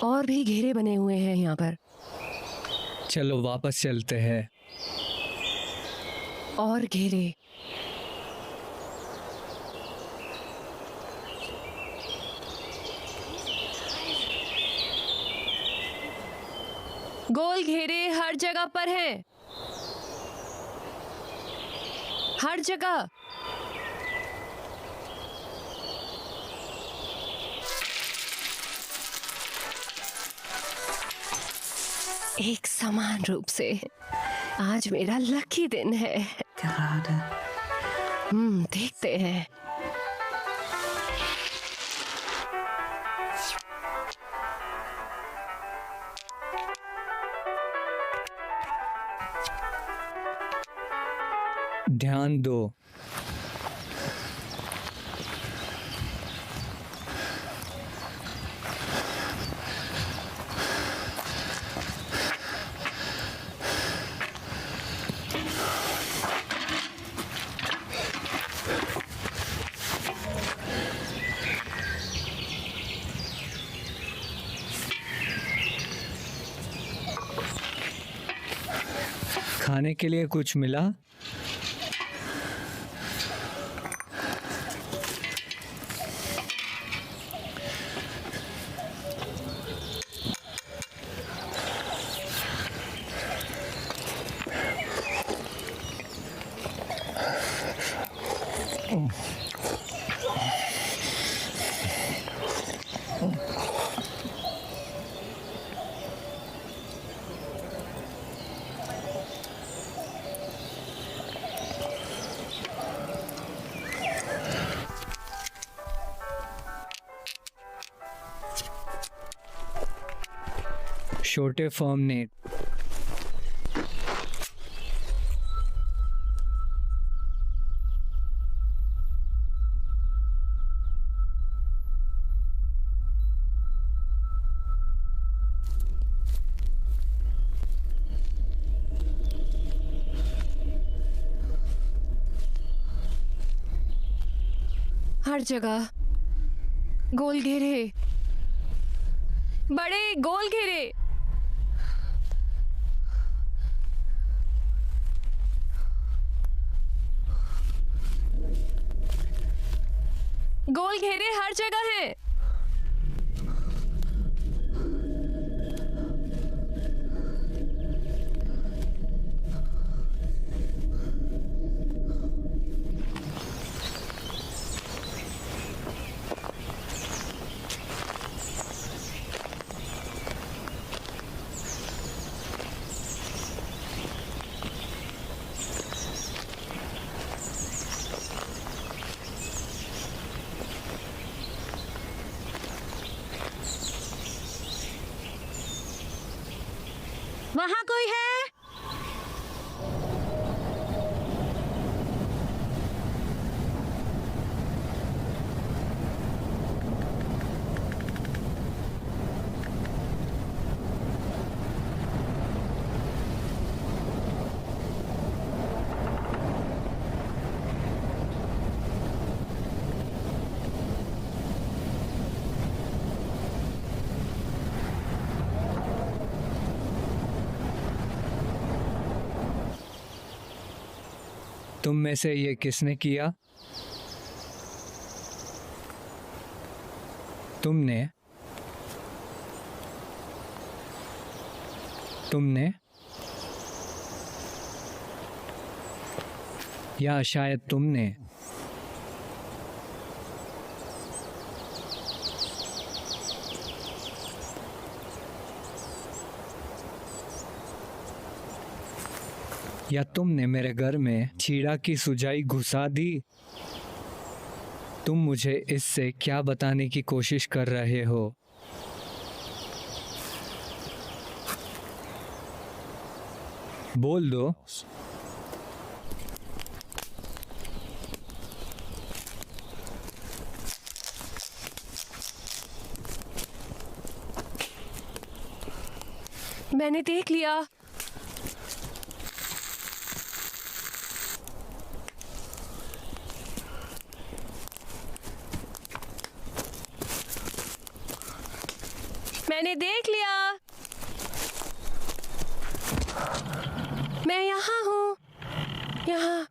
और भी घेरे बने हुए हैं यहाँ पर। चलो वापस चलते हैं। और घेरे। गोल घेरे हर जगह पर हैं, हर जगह। एक समान रूप से। आज मेरा लकी दिन है। देखते हैं। ध्यान दो। खाने के लिए कुछ मिला? छोटे फॉर्म नेट। हर जगह गोल घेरे। बड़े गोल घेरे। गोल घेरे हर जगह हैं। वहाँ कोई है? तुम में से ये किसने किया? तुमने या शायद तुमने? या तुमने मेरे घर में चीड़ा की सुजाई घुसा दी? तुम मुझे इससे क्या बताने की कोशिश कर रहे हो? बोल दो। मैंने देख लिया। मैंने देख लिया। मैं यहाँ हूँ, यहाँ।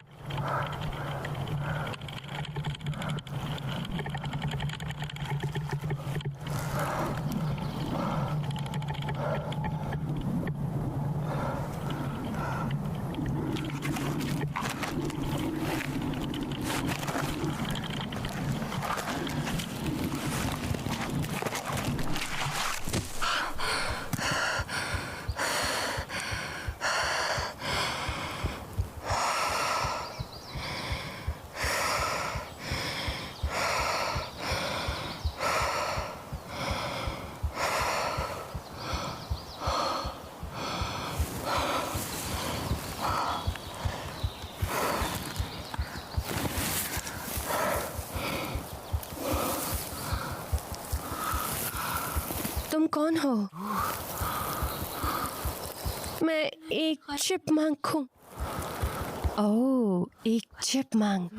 तुम कौन हो? मैं एक चिपमंक हूँ। ओह, एक चिपमंक।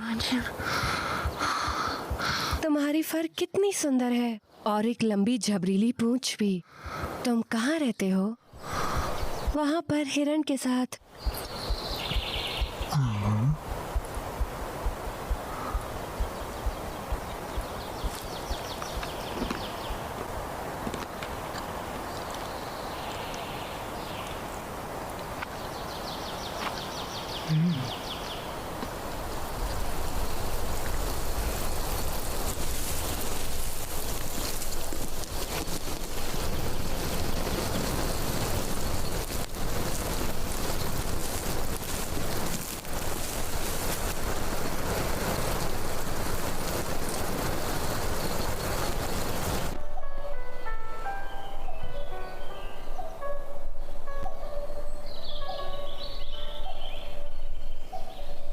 तुम्हारी फर कितनी सुंदर है और एक लंबी झबरीली पूंछ भी। तुम कहाँ रहते हो? वहाँ पर हिरण के साथ।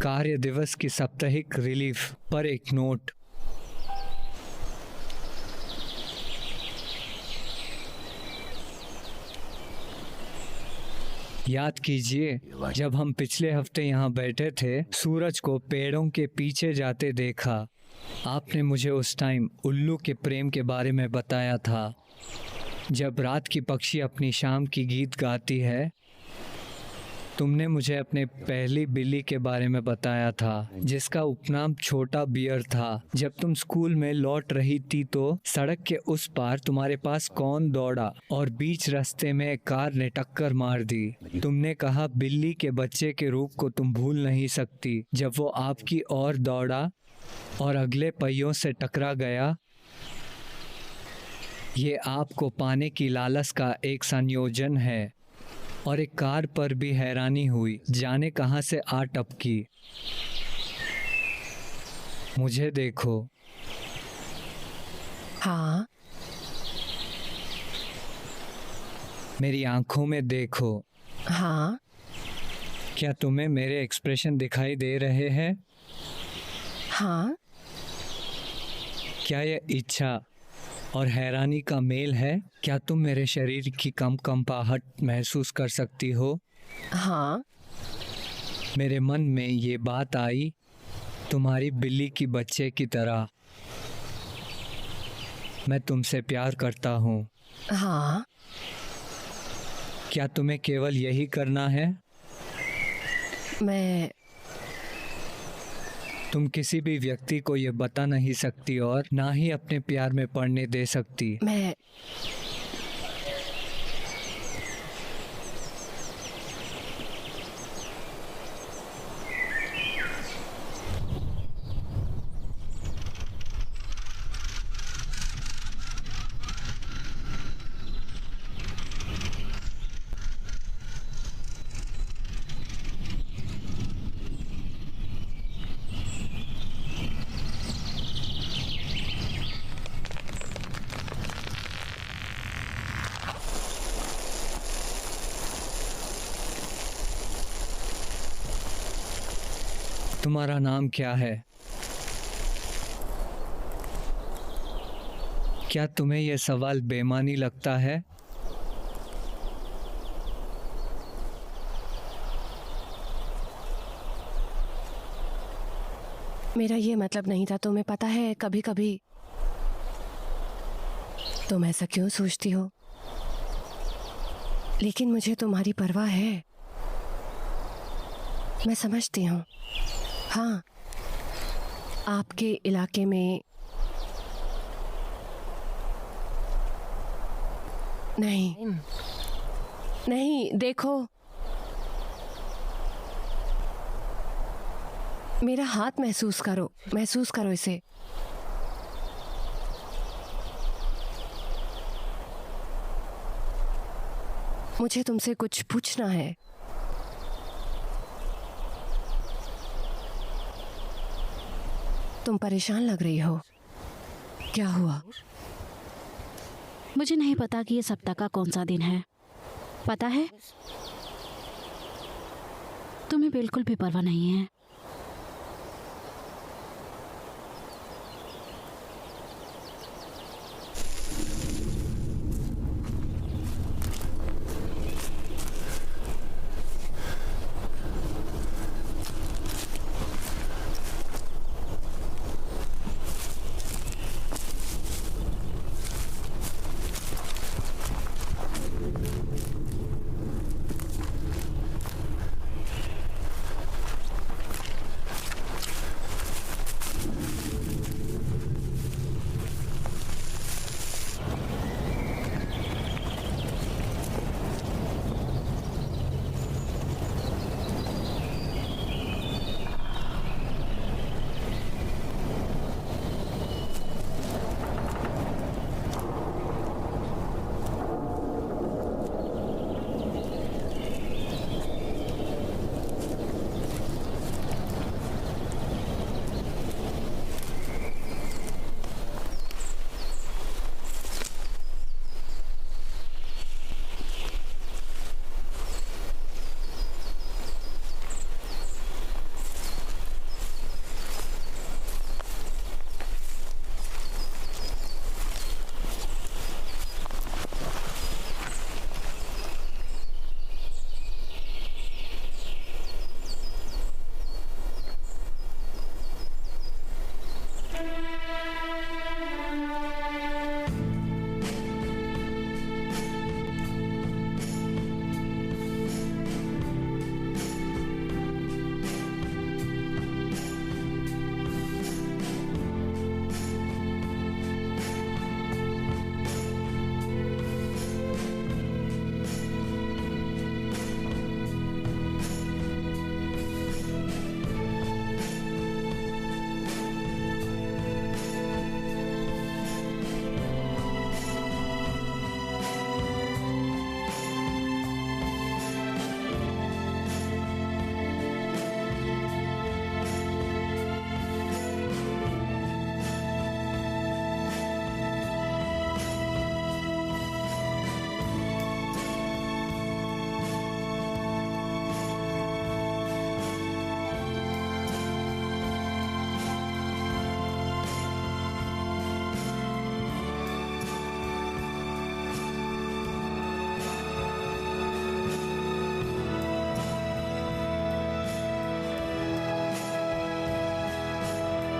कार्य दिवस की साप्ताहिक रिलीफ पर एक नोट। याद कीजिए, जब हम पिछले हफ्ते यहाँ बैठे थे, सूरज को पेड़ों के पीछे जाते देखा। आपने मुझे उस टाइम उल्लू के प्रेम के बारे में बताया था। जब रात की पक्षी अपनी शाम की गीत गाती है, तुमने मुझे अपने पहली बिल्ली के बारे में बताया था, जिसका उपनाम छोटा बियर था। जब तुम स्कूल में लौट रही थी तो सड़क के उस पार तुम्हारे पास कौन दौड़ा और बीच रास्ते में एक कार ने टक्कर मार दी। तुमने कहा बिल्ली के बच्चे के रूप को तुम भूल नहीं सकती। जब वो आपकी ओर दौड़ा और अगले पहियों से टकरा गया, ये आपको पाने की लालच का एक संयोजन है। और एक कार पर भी हैरानी हुई, जाने कहां से आ टपकी। मुझे देखो। हाँ, मेरी आंखों में देखो। हाँ, क्या तुम्हें मेरे एक्सप्रेशन दिखाई दे रहे हैं? हाँ। क्या यह इच्छा और हैरानी का मेल है? क्या तुम मेरे शरीर की कंपाहट महसूस कर सकती हो? हाँ। मेरे मन में ये बात आई, तुम्हारी बिल्ली की बच्चे की तरह मैं तुमसे प्यार करता हूँ। हाँ। क्या तुम्हें केवल यही करना है? तुम किसी भी व्यक्ति को ये बता नहीं सकती और ना ही अपने प्यार में पड़ने दे सकती। तुम्हारा नाम क्या है? क्या तुम्हें यह सवाल बेमानी लगता है? मेरा ये मतलब नहीं था। तुम्हें पता है, कभी कभी तुम ऐसा क्यों सोचती हो, लेकिन मुझे तुम्हारी परवाह है। मैं समझती हूँ। हाँ, आपके इलाके में नहीं, देखो, मेरा हाथ महसूस करो इसे। मुझे तुमसे कुछ पूछना है। तुम परेशान लग रही हो, क्या हुआ? मुझे नहीं पता कि ये सप्ताह का कौन सा दिन है। पता है, तुम्हें बिल्कुल भी परवाह नहीं है।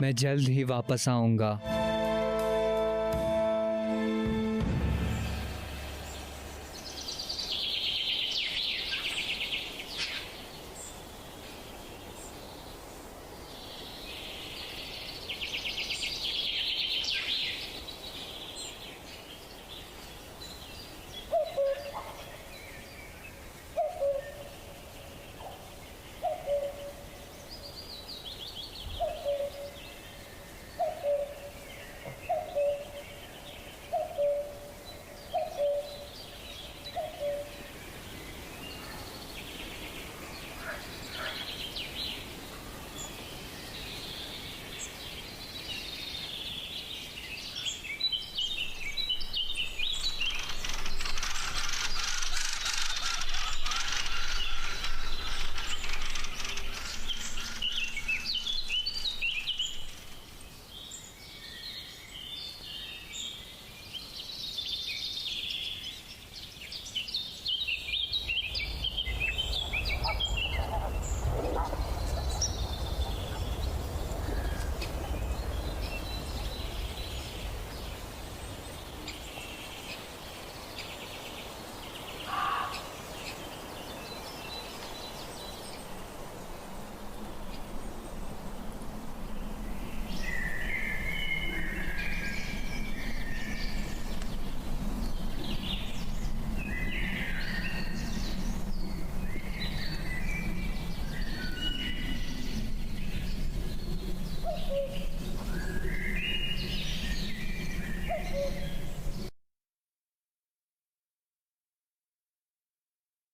मैं जल्द ही वापस आऊंगा।